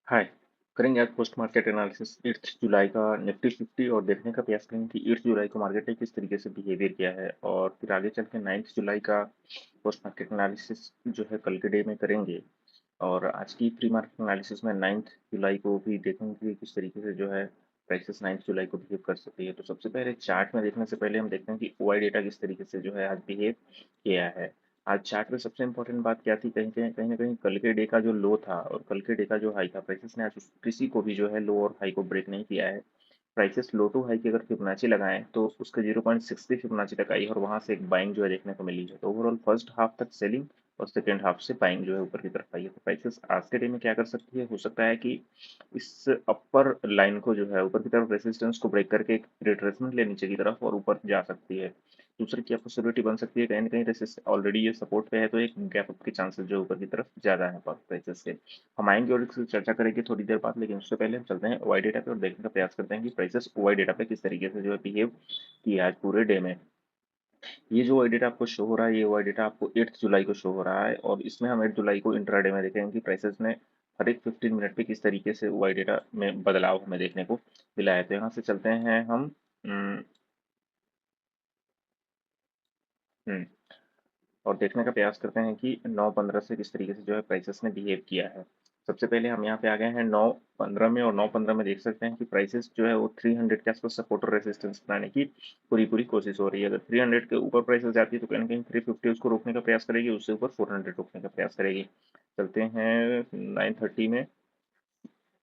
हाय। करेंगे आज post market analysis 8 जुलाई का निफ्टी 50 और देखने का प्रयास करेंगे कि 8 जुलाई को मार्केट ने किस तरीके से बिहेवियर किया है और फिर आगे चल के 9 जुलाई का पोस्ट मार्केट एनालिसिस जो है कल के डे में करेंगे। और आज की प्री मार्केट एनालिसिस में 9 जुलाई को भी देखेंगे कि किस तरीके से जो है प्राइसेस 9 जुलाई को बिहेव कर सकती है। तो सबसे पहले चार्ट में देखने से पहले हम देखते हैं कि ओआई डेटा किस तरीके से जो है आज बिहेव किया है। आज चार्ट में सबसे इम्पोर्टेंट बात क्या थी, कहीं ना कहीं कल के डे का जो लो था और कल के डे का जो हाई था, प्राइसेस ने आज किसी को भी जो है लो और हाई को ब्रेक नहीं किया है। प्राइसेस लो टू हाई की अगर फिबोनाची लगाएं तो उसके 0.63 फिबोनाची तक आई और वहां से एक बाइंग जो है देखने को मिली है। तो ओवरऑल फर्स्ट हाफ तक सेलिंग और सेकेंड हाफ से बाइंग जो है ऊपर की तरफ आई है। तो प्राइसेस आज के डे में क्या कर सकती है, हो सकता है कि इस अपर लाइन को जो है ऊपर की तरफ रेसिस्टेंस को ब्रेक करके एक रिट्रेसमेंट ले नीचे की तरफ और ऊपर जा सकती है। दूसरी क्या पॉसिबिलिटी बन सकती है, कहीं ना कहीं रेसिस ऑलरेडी ये सपोर्ट पे है तो एक गैप अप के चांसेस जो ऊपर की तरफ ज्यादा है प्राइसेस के। हम आएंगे और इसकी चर्चा करेंगे थोड़ी देर बाद, लेकिन उससे पहले हम चलते हैं ओआई डेटा पे और देखने का प्रयास करते हैं कि प्राइसेस ओआई डेटा पे किस तरीके से जो है बिहेव किया आज पूरे डे में। ये जो ओआई डेटा आपको शो हो रहा है, ये ओआई डेटा आपको 8 जुलाई को शो हो रहा है और इसमें हम 8 जुलाई को इंट्राडे में देखेंगे कि प्राइसेस ने हर एक 15 मिनट पे किस तरीके से ओआई डेटा में बदलाव हमें देखने को मिला है। तो यहाँ से चलते हैं हम हम्म, हम्म, और देखने का प्रयास करते हैं कि 9:15 से किस तरीके से जो है प्राइसेस ने बिहेव किया है। सबसे पहले हम यहाँ पे आ गए हैं 9:15 में और 9:15 में देख सकते हैं कि प्राइसेस जो है वो 300 के आसपास सपोर्ट और रेजिस्टेंस बनाने की पूरी पूरी कोशिश हो रही है। अगर 300 के ऊपर प्राइसेस जाती है तो कहीं ना कहीं 350 उसको रोकने का प्रयास करेगी, उससे ऊपर 400 रोकने का प्रयास करेगी। चलते हैं 9:30 में।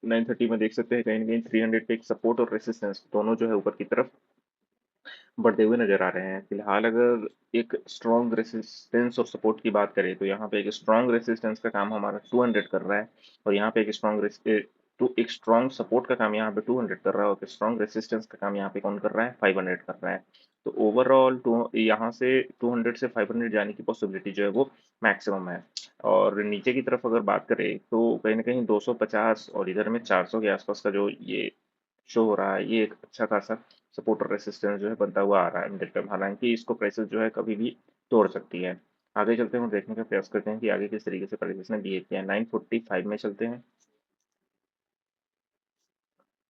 9:30 में देख सकते हैं कहीं ना कहीं 300 पे एक सपोर्ट और रेसिस्टेंस दोनों जो है ऊपर की तरफ बढ़ते हुए नजर आ रहे हैं। फिलहाल अगर एक स्ट्रॉन्ग रेसिस्टेंस और सपोर्ट की बात करें तो यहाँ पे एक स्ट्रॉन्ग रेसिस्टेंस का काम हमारा 200 कर रहा है और यहाँ पे एक स्ट्रॉन्ग सपोर्ट का काम यहाँ पे 200 कर रहा है और एक स्ट्रॉन्ग रेसिस्टेंस का काम यहाँ पे कौन कर रहा है, 500 कर रहा है। तो ओवरऑल यहाँ से 200 से 500 जाने की पॉसिबिलिटी जो है वो मैक्सिमम है। और नीचे की तरफ अगर बात करें तो कहीं ना कहीं 250 और इधर में 400 के आसपास का जो ये शो हो रहा है, ये एक अच्छा खासा सपोर्ट और रेसिस्टेंस जो है बनता हुआ आ रहा है मिडिल टर्म। हालांकि इसको प्राइसेस जो है कभी भी तोड़ सकती है। आगे चलते हैं और देखने का प्रयास करते हैं कि आगे किस तरीके से प्राइसेस ने बिहेव किया है। 9:45 में चलते हैं।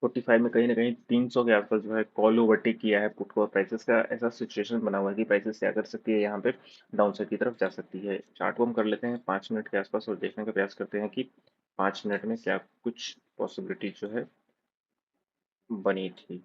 45 में कहीं ना कहीं 300 के आसपास जो है कॉल ओवरटेक किया है पुट को और प्राइसेस का ऐसा सिचुएशन बना हुआ है कि प्राइसेस क्या कर सकती है, यहाँ पे डाउन साइड की तरफ जा सकती है। चार्ट को हम कर लेते हैं 5 मिनट के आसपास और देखने का प्रयास करते हैं कि 5 मिनट में क्या कुछ पॉसिबिलिटी जो है बनी थी।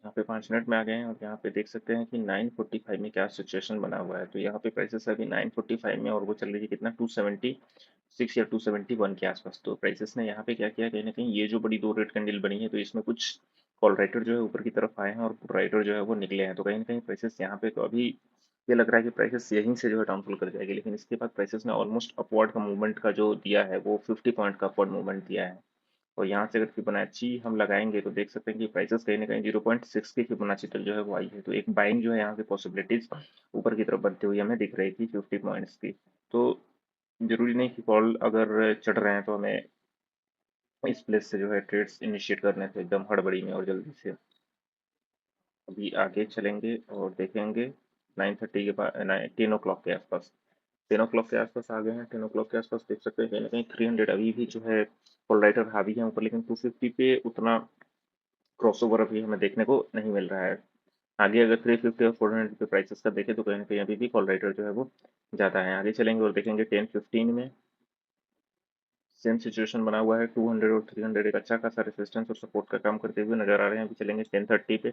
यहाँ पे 5 मिनट में आ गए हैं और यहाँ पे देख सकते हैं कि 9:45 में क्या सिचुएशन बना हुआ है। तो यहाँ पे प्राइसेस अभी 9:45 में और वो चल रही है कितना, 276 या 271 के आसपास। तो प्राइसेस ने यहाँ पे क्या किया, कहीं ना कहीं ये जो बड़ी दो रेड कैंडल बनी है तो इसमें कुछ कॉल राइटर जो है ऊपर की तरफ आए हैं और पुट राइटर जो है वो निकले हैं। तो कहीं ना कहीं प्राइसेस यहाँ पे तो अभी ये लग रहा है कि प्राइसेस यहीं से जो है डाउनफॉल कर जाएगी, लेकिन इसके बाद प्राइसेस ने ऑलमोस्ट अपवर्ड का मूवमेंट का जो दिया है वो 50 पॉइंट का अपवर्ड मूवमेंट दिया है। और यहाँ से अगर फिबोनाची हम लगाएंगे तो देख सकते हैं कि प्राइसेस कहीं ना कहीं 0.6 की फिबोनाची तक जो है वो आई है। तो एक बाइंग जो है यहाँ से पॉसिबिलिटीज ऊपर की तरफ बनती हुई हमें दिख रही थी 50 पॉइंट्स की। तो जरूरी नहीं कि कॉल अगर चढ़ रहे हैं तो हमें इस प्लेस से जो है ट्रेड्स इनिशिएट करने थे एकदम हड़बड़ी में और जल्दी से। अभी आगे चलेंगे और देखेंगे 9:30 के बाद 10 o'clock के आसपास। 10 o'clock के आसपास आ गए हैं। 10 o'clock के आसपास देख सकते हैं कहीं ना कहीं 300 अभी भी जो है कॉल राइटर हावी है ऊपर, लेकिन 250 पे उतना क्रॉसओवर अभी हमें देखने को नहीं मिल रहा है। आगे अगर 350 और 400 पे प्राइसेस का देखें तो कहीं ना कहीं अभी भी कॉल राइटर जो है वो ज़्यादा है। आगे चलेंगे और देखेंगे 10:15 में सेम सिचुएशन बना हुआ है। 200 और 300 एक अच्छा खासा रेजिस्टेंस और सपोर्ट का काम करते हुए नजर आ रहे हैं। अभी चलेंगे 10:30 पे।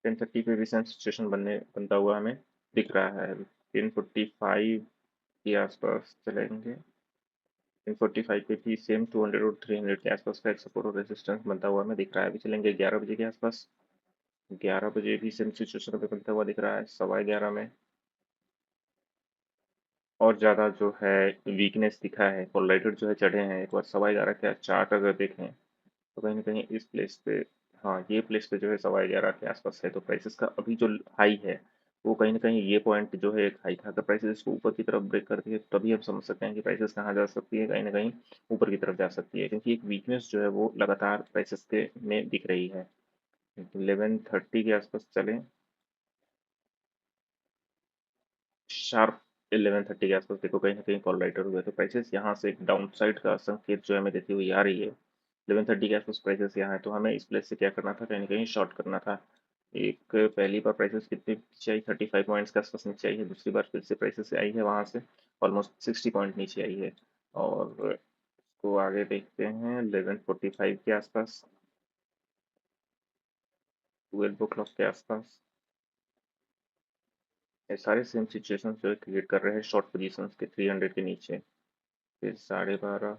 10:30 पे भी सेम सिचुएशन बनता हुआ हमें दिख रहा है। 10:45 के आसपास चलेंगे। 10:45 पे भी सेम 200 और 300 के आसपास का एक सपोर्ट और रेजिस्टेंस बनता हुआ हमें दिख रहा है। अभी चलेंगे 11 बजे के आसपास। 11 बजे भी सेम सिचुएशन पे बनता हुआ दिख रहा है। 11:15 में और ज़्यादा जो है वीकनेस दिखा है, कोलाइडर जो है चढ़े हैं। एक बार 11:15 का चार्ट अगर देखें तो कहीं ना कहीं इस प्लेस पे, हाँ ये प्लेस पे जो है 11:15 के आसपास है। तो प्राइसेस का अभी जो हाई है वो कहीं ना कहीं ये पॉइंट जो है एक हाई था। अगर प्राइसेस इसको ऊपर की तरफ ब्रेक करती है तभी हम समझ सकते हैं कि प्राइसेस कहाँ जा सकती है, कहीं ना कहीं ऊपर की तरफ जा सकती है, क्योंकि एक वीकनेस जो है वो लगातार प्राइसेस के में दिख रही है। 11:30 के आसपास चलें। शार्प 11:30 के आसपास देखो कहीं ना कहीं कॉल राइटर हुए, तो प्राइसेस यहाँ से एक डाउन साइड का संकेत जो है हमें देती हुई आ रही है। 11:30 के आसपास प्राइसेस यहाँ है, तो हमें इस प्लेस से क्या करना था, कहीं ना कहीं शॉर्ट करना था। एक पहली बार प्राइसेस कितनी नीचे आई, 35 पॉइंट्स के आसपास नीचे आई है। दूसरी बार फिर से प्राइसेस आई है वहां से ऑलमोस्ट 60 पॉइंट नीचे आई है। और इसको आगे देखते हैं 11:45 के आसपास, 12 o'clock के आसपास, ये सारे सेम सिचुएशन जो है क्रिएट कर रहे हैं शॉर्ट पोजीशंस के 300 के नीचे। फिर 12:30,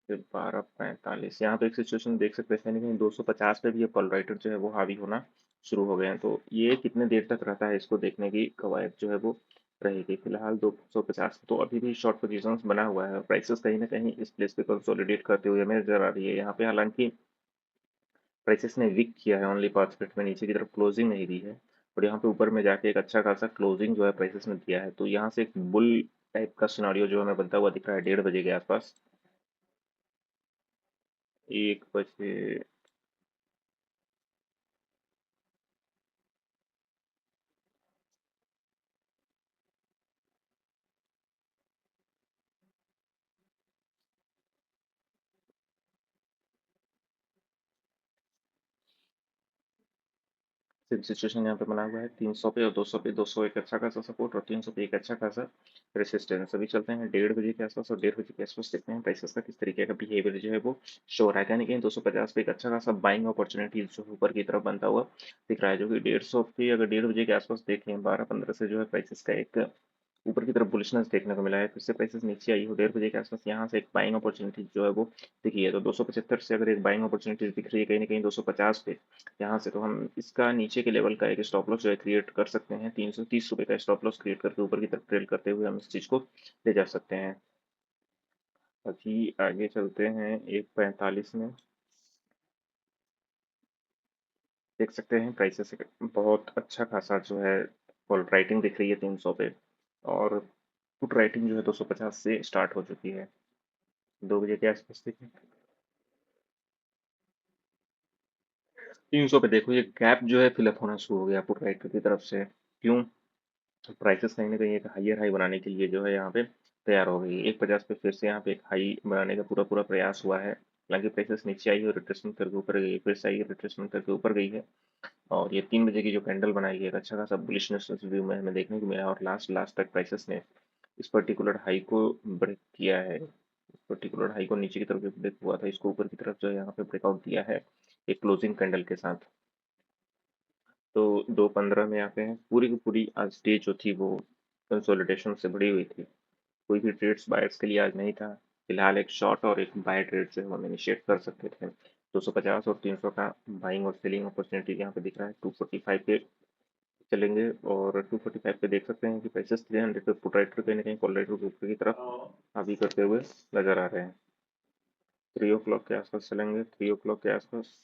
फिर 12:45, यहाँ पे एक सिचुएशन देख सकते हैं, कहीं 250 पे भी ये पल राइटर जो है वो हावी होना शुरू हो गए हैं। तो ये कितने देर तक रहता है, इसको देखने की कवायद जो है वो रहेगी। फिलहाल 250 तो अभी भी शॉर्ट पोजीशंस बना हुआ है। प्राइसेस कहीं ना कहीं इस प्लेस पे कंसोलिडेट करते हुए हमें नजर आ रही है। यहाँ पे हालांकि प्राइसेस ने वीक किया है, ओनली 5 मिनट में नीचे की तरफ क्लोजिंग नहीं दी है। और यहाँ पे ऊपर में जाके एक अच्छा खासा क्लोजिंग जो है प्राइसेस ने दिया है। तो यहाँ से एक बुल टाइप का सिनारियो जो हमें बनता हुआ दिख रहा है 1:30 बजे के आसपास। 1 बजे, सेम सिचुएशन यहाँ पे बना हुआ है 300 पे और 200 पे। 200 एक अच्छा खासा सपोर्ट और 300 पे एक अच्छा खासा रेसिस्टेंस। अभी चलते हैं 1:30 बजे के आसपास, और 1:30 बजे के आसपास देखते हैं प्राइसेस का किस तरीके का बिहेवियर जो है वो शो हो रहा है। यानी कि 250 पे एक अच्छा खासा बाइंग अपॉर्चुनिटी जो ऊपर की तरफ बनता हुआ दिख रहा है, जो कि 150 पे अगर 1:30 बजे के आसपास देखें 12-15 से जो है प्राइसेस का एक ऊपर की तरफ बुलिशनेस देखने को मिला है। फिर से प्राइसेस नीचे आई हो 1:30 बजे के आसपास, यहाँ से एक बाइंग अपॉर्चुनिटी जो है वो दिखी है। तो 275 से अगर एक बाइंग अपॉर्चुनिटी दिख रही है कहीं ना कहीं 250 पे यहाँ से, तो हम इसका नीचे के लेवल का एक स्टॉप लॉस जो है क्रिएट कर सकते हैं। 330 रुपये का स्टॉप लॉस क्रिएट करके ऊपर की तरफ ट्रेल करते हुए हम इस चीज़ को ले जा सकते हैं। अभी आगे चलते हैं 1:45 में, देख सकते हैं प्राइसेस बहुत अच्छा खासा जो है कॉल राइटिंग दिख रही है 300 पे, और पुट राइटिंग जो है 250 से स्टार्ट हो चुकी है। 2 बजे के आसपास देखिए 300 पे देखो ये गैप जो है फिलअप होना शुरू हो गया पुट राइटर की तरफ से। क्यों? प्राइसेस कहीं ना कहीं एक हाइयर हाई बनाने के लिए जो है यहाँ पे तैयार हो गई है। 1:50 पे फिर से यहाँ पे एक हाई बनाने का पूरा पूरा प्रयास हुआ है। हालांकि प्राइसेस नीचे आई और रिट्रेसमेंट करके ऊपर गई है, फिर से आई रिट्रेसमेंट करके ऊपर गई है। और ये 3 बजे की जो कैंडल बनाई है एक अच्छा खासा बुलिशनेस व्यू में हमें देखने को मिला, और लास्ट लास्ट तक प्राइसेस ने इस पर्टिकुलर हाई को ब्रेक किया है। इस पर्टिकुलर हाई को नीचे की तरफ जो ब्रेक हुआ था, इसको ऊपर की तरफ जो है यहाँ पे ब्रेकआउट दिया है एक क्लोजिंग कैंडल के साथ। तो 2:15 में आते हैं। पूरी की पूरी आज डे जो थी वो कंसोलिडेशन से भरी हुई थी। कोई भी ट्रेड्स बायर्स के लिए आज नहीं था। फिलहाल एक शॉर्ट और एक बाय ट्रेड जो है हम इनिशिएट कर सकते थे। 250 और 300 का बाइंग और सेलिंग अपॉर्चुनिटी यहाँ पे दिख रहा है। 245 पे चलेंगे, और 245 पे देख सकते हैं कि प्राइसेस 300 पे पुट राइटर कहीं ना कहीं कॉल राइटर के ऊपर की तरफ हावी करते हुए नजर आ रहे हैं। 3 o'clock के आसपास चलेंगे। 3 o'clock के आसपास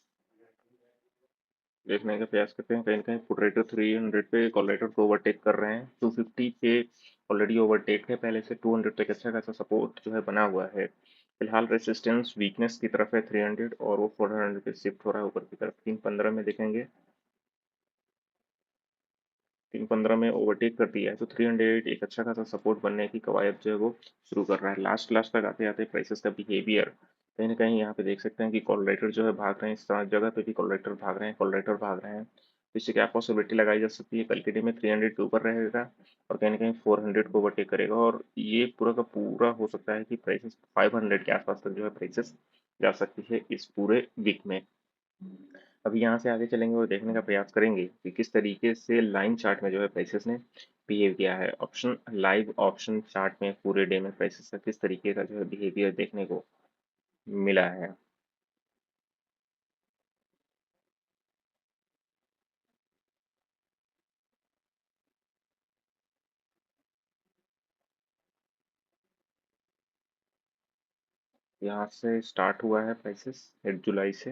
देखने का प्रयास करते हैं, कहीं ना कहीं पुट राइटर 300 पे कॉल राइटर को ओवरटेक कर रहे हैं। 250 पे ऑलरेडी ओवरटेक है पहले से। 200 पे एक अच्छा खासा सपोर्ट जो है बना हुआ है। फिलहाल रेसिस्टेंस वीकनेस की तरफ है 300, और वो 400 पे शिफ्ट हो रहा है ऊपर की तरफ। 3:15 में देखेंगे, 3:15 में ओवरटेक कर दिया है, तो 300 एक अच्छा खासा सपोर्ट बनने की कवायद जो है वो शुरू कर रहा है। लास्ट लास्ट तक आते आते प्राइसेस का बिहेवियर कहीं ना कहीं यहाँ पे देख सकते हैं कि कॉल राइटर जो है भाग रहे हैं। इस जगह पे भी कॉल राइटर भाग रहे हैं, कॉल राइटर भाग रहे हैं। तो इससे क्या पॉसिबिलिटी लगाई जा सकती है, कल के डे में 300 के ऊपर रहेगा और कहीं ना कहीं 400 को ओवरटेक करेगा, और ये पूरा का पूरा हो सकता है कि प्राइसेस 500 के आसपास तक जो है प्राइसेस जा सकती है इस पूरे वीक में। अभी यहाँ से आगे चलेंगे और देखने का प्रयास करेंगे कि किस तरीके से लाइन चार्ट में जो है प्राइसेस ने बिहेव किया है। ऑप्शन लाइव ऑप्शन चार्ट में पूरे डे में प्राइसेस का किस तरीके का जो है बिहेवियर देखने को मिला है। यहाँ से स्टार्ट हुआ है प्राइसेस 8 जुलाई से।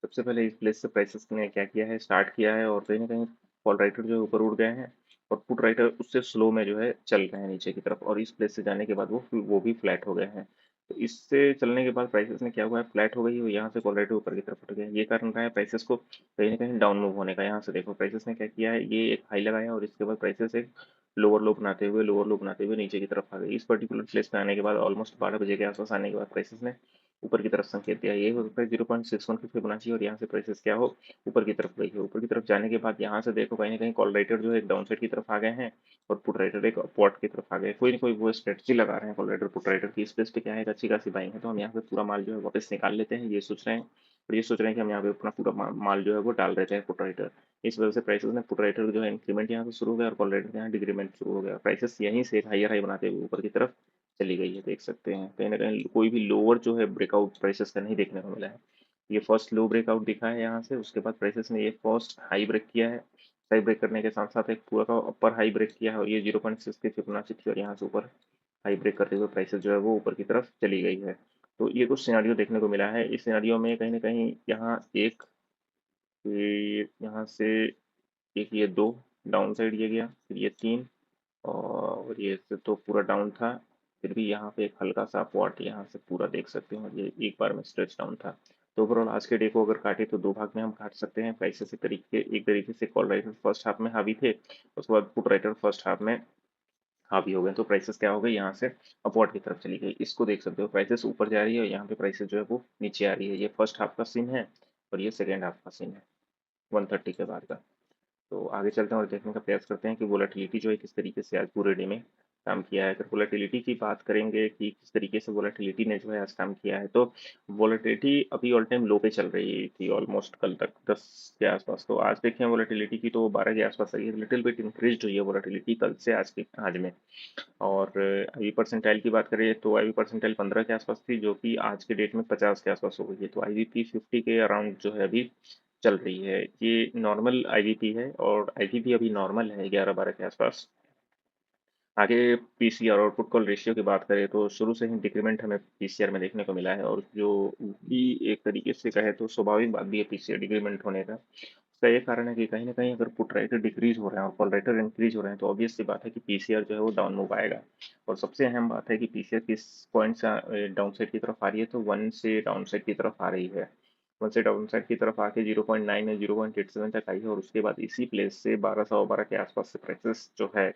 सबसे पहले इस प्लेस से प्राइसेस ने क्या किया है, स्टार्ट किया है, और कहीं ना कहीं कॉल राइटर जो है ऊपर उड़ गए हैं, और पुट राइटर उससे स्लो में जो है चल रहे हैं नीचे की तरफ, और इस प्लेस से जाने के बाद वो भी फ्लैट हो गए हैं। तो इससे चलने के बाद प्राइसेस ने क्या हुआ है, फ्लैट हो गई और यहाँ से ऑलरेडी ऊपर की तरफ उठ गया। ये कारण रहा है प्राइसेस को कहीं ना कहीं डाउन मूव होने का। यहाँ से देखो प्राइसेस ने क्या किया है, ये एक हाई लगाया और इसके बाद प्राइसेस एक लोअर लो बनाते हुए नीचे की तरफ आ गई। इस पर्टिकुलर प्लेस पे आने के बाद ऑलमोस्ट 12 बजे के आसपास आने के बाद प्राइसेस ने ऊपर की तरफ संकेत दिया। ये हो सकता है 0.61 की फिबोनाची और यहाँ से प्राइसेस क्या हो, ऊपर की तरफ गई है। ऊपर की तरफ जाने के बाद यहाँ से देखो कहीं ना कहीं कॉल राइटर जो है एक डाउन साइड की तरफ आ गए हैं और पुट राइटर एक अपवर्ड की तरफ आ गए। कोई ना कोई वो स्ट्रेटजी लगा रहे हैं कॉल राइटर पुट राइटर की। इस प्लेस पे क्या है, एक अच्छी खासी बाइंग है, तो हम यहाँ पे पूरा माल जो है वापस निकाल लेते हैं, ये सोच रहे हैं। और ये सोच रहे हैं कि हम यहाँ पे अपना पूरा माल जो है वो डाल देते हैं पुट राइटर। इस वजह से प्राइसेस में पुट राइटर जो है इंक्रीमेंट यहाँ से शुरू हो गया और कॉल राइटर यहाँ डिक्रीमेंट शुरू हो गया। प्राइसेस यहीं से एक हायर हाई बनाते हुए ऊपर की तरफ चली गई है, देख सकते हैं। कहीं ना कहीं कोई भी लोअर जो है ब्रेकआउट प्राइसेस का नहीं देखने को मिला है। ये फर्स्ट लो ब्रेकआउट दिखा है यहाँ से, उसके बाद प्राइसेस ने ये फर्स्ट हाई ब्रेक किया है। हाई ब्रेक करने के साथ साथ एक पूरा का अपर हाई ब्रेक किया है और ये 0.6 की फिबोनाची थी और यहाँ से ऊपर हाई ब्रेक करते हुए प्राइसेस जो है वो ऊपर की तरफ चली गई है। तो ये कुछ सिनारियो देखने को मिला है। इस सिनारियो में कहीं ना कहीं यहाँ एक, फिर यहाँ से एक, ये दो डाउन साइड ये गया, फिर ये तीन और ये से तो पूरा डाउन था। फिर भी यहाँ पे एक हल्का सा पॉट यहाँ से पूरा देख सकते हैं और ये एक बार में स्ट्रेच डाउन था। तो ओवरऑल आज के डे को अगर काटे तो दो भाग में हम काट सकते हैं। प्राइसेस एक तरीके से कॉल राइटर फर्स्ट हाफ में हावी थे, उसके बाद पुट राइटर फर्स्ट हाफ में हावी हो गए। तो प्राइसेस क्या हो गई, यहाँ से अपवर्ड की तरफ चली गई। इसको देख सकते हो, प्राइसेस ऊपर जा रही है और यहाँ पे प्राइसेस जो है वो नीचे आ रही है। ये फर्स्ट हाफ का सीन है और ये सेकेंड हाफ का सीन है 130 के बाद का। तो आगे चलते हैं और देखने का प्रयास करते हैं कि वोलेटिलिटी जो है किस तरीके से आज पूरे डे में काम किया है। अगर वोलेटिलिटी की बात करेंगे कि किस तरीके से वोलेटिलिटी ने जो है आज काम किया है, तो वोलेटिलिटी अभी ऑल टाइम लो पे चल रही थी ऑलमोस्ट कल तक 10 के आसपास। तो आज देखें वोलेटिलिटी की तो 12 के आसपास आई है, लिटिल बिट इंक्रीज हुई है वोलेटिलिटी कल से आज में। और आई परसेंटाइल की बात करें तो आई परसेंटाइल 15 के आसपास थी, जो कि आज के डेट में 50 के आसपास हो गई है। तो आईवीपी 50 के अराउंड जो है अभी चल रही है। ये नॉर्मल आईवीपी है और आईवीपी अभी नॉर्मल है 11-12 के आसपास। आगे पीसीआर और पुट कॉल रेशियो की बात करें तो शुरू से ही डिक्रीमेंट हमें पीसीआर में देखने को मिला है और जो भी एक तरीके से कहे तो स्वाभाविक बात भी है पीसीआर डिक्रीमेंट होने का। उसका ये कारण है कि कहीं ना कहीं अगर पुट राइटर डिक्रीज हो रहे हैं और कॉल राइटर इंक्रीज हो रहे हैं तो ऑब्वियस सी बात है कि पीसीआर जो है वो डाउन मूव आएगा। और सबसे अहम बात है कि पीसीआर किस पॉइंट से डाउन साइड की तरफ आ रही है, तो 1 से डाउन साइड की तरफ आ रही है। 1 से डाउन साइड की तरफ आके 0.9 या 0.87 तक आई है और उसके बाद इसी प्लेस से 1212 के आसपास से प्राइसेस जो है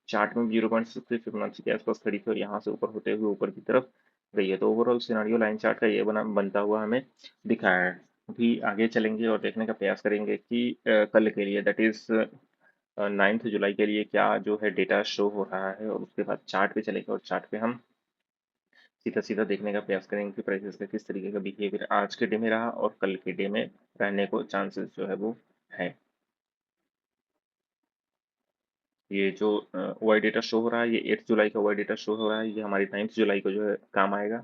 चार्ट में 0.6 की फिबोनाची के आसपास खड़ी थी और यहाँ से ऊपर होते हुए ऊपर की तरफ गई है। तो ओवरऑल सिनारियो लाइन चार्ट का ये बनता हुआ हमें दिखा है। अभी आगे चलेंगे और देखने का प्रयास करेंगे कि कल के लिए, दैट इज 9 जुलाई के लिए क्या जो है डेटा शो हो रहा है, और उसके बाद चार्ट पे चलेंगे और चार्ट पे हम सीधा सीधा देखने का प्रयास करेंगे कि प्राइसेस का किस तरीके का बिहेवियर आज के डे में रहा और कल के डे में रहने को चांसेस जो है वो है। ये जो वाई डेटा शो हो रहा है, ये 8 जुलाई का वाई डेटा शो हो रहा है, ये हमारी 9 जुलाई को जो है काम आएगा।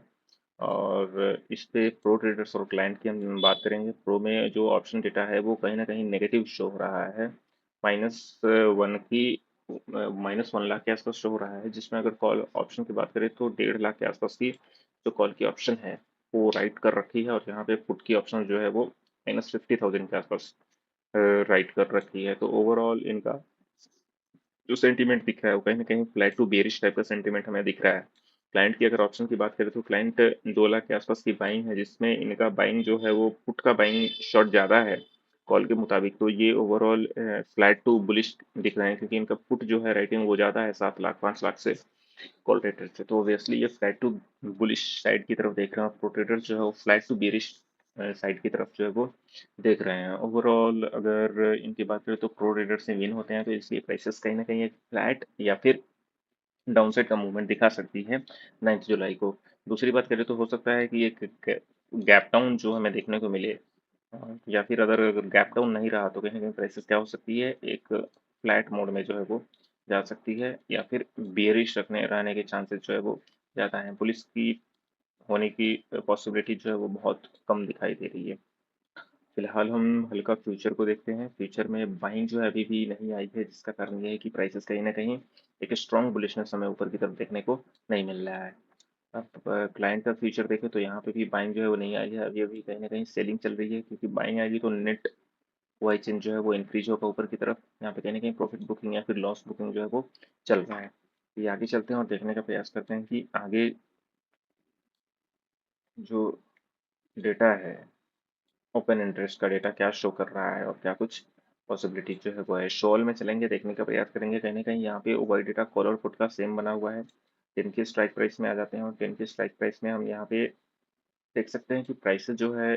और इस पे प्रो ट्रेडर्स और क्लाइंट की हम बात करेंगे। प्रो में जो ऑप्शन डेटा है वो कहीं ना कहीं नेगेटिव शो हो रहा है, -1 की -1 लाख के आसपास शो हो रहा है, जिसमें अगर कॉल ऑप्शन की बात करें तो 1.5 लाख के आसपास की जो कॉल की ऑप्शन है वो राइट कर रखी है और यहाँ पे पुट की ऑप्शन जो है वो -50,000 के आसपास राइट कर रखी है। तो ओवरऑल इनका जो सेंटीमेंट दिख रहा है वो कहीं ना कहीं फ्लैट टू बेरिश टाइप का सेंटीमेंट हमें दिख रहा है। क्लाइंट की अगर ऑप्शन की बात करें तो क्लाइंट 2 लाख के आसपास की बाइंग है, जिसमें इनका बाइंग जो है वो पुट का बाइंग शॉर्ट ज़्यादा है कॉल के मुताबिक। तो ये ओवरऑल फ्लैट टू बुलिश दिख रहे हैं क्योंकि इनका पुट जो है राइटिंग वो ज़्यादा है 7 लाख 5 लाख से कॉल रेटर से। तो ऑब्वियसली ये फ्लैट टू बुलिश साइड की तरफ देख रहे हैं और प्रोट्रेडर जो है वो फ्लैट टू बेरिश साइड की तरफ जो है वो देख रहे हैं। ओवरऑल अगर इनकी बात करें तो प्रो ट्रेडर से विन होते हैं, तो इसलिए प्राइसेस कहीं ना कहीं एक फ्लैट या फिर डाउन साइड का मूवमेंट दिखा सकती है 9 जुलाई को। दूसरी बात करें तो हो सकता है कि एक गैप डाउन जो हमें देखने को मिले, या फिर अगर गैप डाउन नहीं रहा तो कहीं ना कहीं प्राइसेस क्या हो सकती है, एक फ्लैट मोड में जो है वो जा सकती है या फिर बेरिश रखने रहने के चांसेस जो है वो ज़्यादा हैं। पुलिस की होने की पॉसिबिलिटी जो है वो बहुत कम दिखाई दे रही है। फिलहाल हम हल्का फ्यूचर को देखते हैं। फ्यूचर में बाइंग जो है अभी भी नहीं आई है, जिसका कारण ये है कि प्राइसेस कहीं ना कहीं एक स्ट्रॉन्ग बुलिशनेस हमें ऊपर की तरफ देखने को नहीं मिल रहा है। अब क्लाइंट का फ्यूचर देखें तो यहाँ पे भी बाइंग जो है वो नहीं आई है, अभी अभी कहीं ना कहीं सेलिंग चल रही है, क्योंकि बाइंग आएगी तो नेट वाई चेंज जो है वो इंक्रीज होगा ऊपर की तरफ। यहाँ पे कहीं ना कहीं प्रॉफिट बुकिंग या फिर लॉस बुकिंग जो है वो चल रहा है। ये आगे चलते हैं और देखने का प्रयास करते हैं कि आगे जो डेटा है, ओपन इंटरेस्ट का डेटा क्या शो कर रहा है और क्या कुछ पॉसिबिलिटी जो है वो है। शॉल में चलेंगे, देखने का प्रयास करेंगे, कहीं ना कहीं यहाँ पे ओवर डेटा कॉल और पुट का सेम बना हुआ है। 10 की स्ट्राइक प्राइस में आ जाते हैं और 10 की स्ट्राइक प्राइस में हम यहाँ पे देख सकते हैं कि प्राइसेस जो है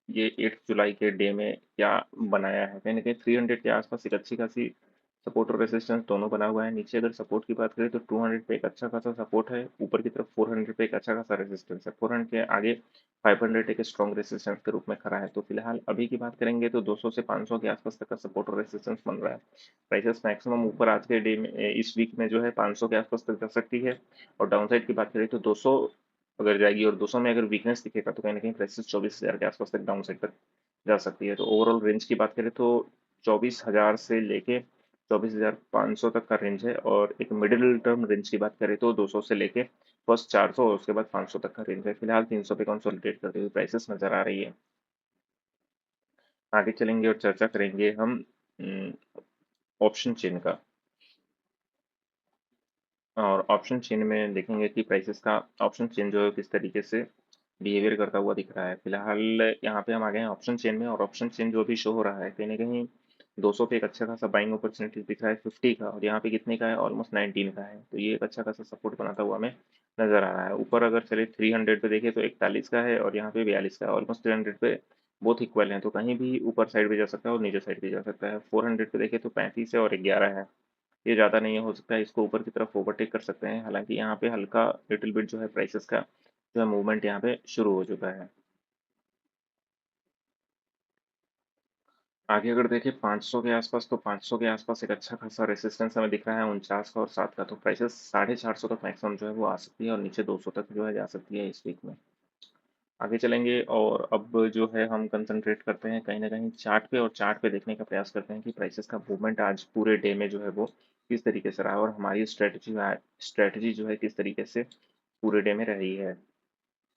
ये 8 जुलाई के डे में क्या बनाया है। कहीं ना कहीं 300 के आसपास एक अच्छी खासी सपोर्ट और रेजिस्टेंस दोनों बना हुआ है। नीचे अगर सपोर्ट की बात करें तो 200 पे एक अच्छा खासा सपोर्ट है, ऊपर की तरफ 400 पे एक अच्छा खासा रेजिस्टेंस है। 400 के आगे 500 एक स्ट्रॉन्ग रेजिस्टेंस के रूप में खड़ा है। तो फिलहाल अभी की बात करेंगे तो 200 से 500 के आसपास तक का सपोर्ट और रेजिस्टेंस बन रहा है। प्राइसेस मैक्सिमम ऊपर आज के डे में इस वीक में जो है 500 के आसपास तक जा सकती है। और डाउन साइड की बात करें तो 200 अगर जाएगी और 200 में अगर वीकनेस दिखेगा तो कहीं ना कहीं प्राइसेस 24,000 के आसपास तक डाउन साइड तक जा सकती है। तो ओवरऑल रेंज की बात करें तो 24,000 से लेके 24,500 तक का रेंज है। और एक मिडिल टर्म रेंज की बात करें तो 200 से लेके फर्स्ट 400 और उसके बाद 500 तक का रेंज है। फिलहाल 300 पे कंसोलिडेट करते हुए प्राइसेस नजर आ रही है। आगे चलेंगे और चर्चा करेंगे हम ऑप्शन चेन का। और ऑप्शन चेन में देखेंगे कि प्राइसेस का ऑप्शन चेन जो है किस तरीके से बिहेवियर करता हुआ दिख रहा है। फिलहाल यहाँ पे हम आ गए हैं ऑप्शन चेन में, और ऑप्शन चेन जो भी शो हो रहा है कहीं ना कहीं 200 पे एक अच्छा खासा बाइंग अपॉर्चुनिटी दिख रहा है 50 का, और यहाँ पे कितने का है, ऑलमोस्ट 19 का है। तो ये एक अच्छा खासा सपोर्ट बनाता हुआ हमें नजर आ रहा है। ऊपर अगर चले 300 पे देखें तो 41 का है और यहाँ पे 42 का है, ऑलमोस्ट 300 पे बहुत इक्वल है। तो कहीं भी ऊपर साइड भी जा सकता है और नीचे साइड भी जा सकता है। 400 पे देखें तो 35 है और 11 है। ये ज़्यादा नहीं है, हो सकता है इसको ऊपर की तरफ ओवरटेक कर सकते हैं। हालांकि यहाँ पे हल्का लिटिल बिट जो है प्राइसेस का जो है मूवमेंट यहाँ पे शुरू हो चुका है। आगे अगर देखें 500 के आसपास, तो 500 के आसपास एक अच्छा खासा रेसिस्टेंस हमें दिख रहा है 49 का और 7 का। तो प्राइसेस 450 तक मैक्सिमम जो है वो आ सकती है और नीचे 200 तक जो है जा सकती है इस वीक में। आगे चलेंगे और अब जो है हम कंसंट्रेट करते हैं कहीं ना कहीं चार्ट पे, और चार्ट पे देखने का प्रयास करते हैं कि प्राइसेस का मूवमेंट आज पूरे डे में जो है वो किस तरीके से रहा है और हमारी स्ट्रेटजी जो है किस तरीके से पूरे डे में रही है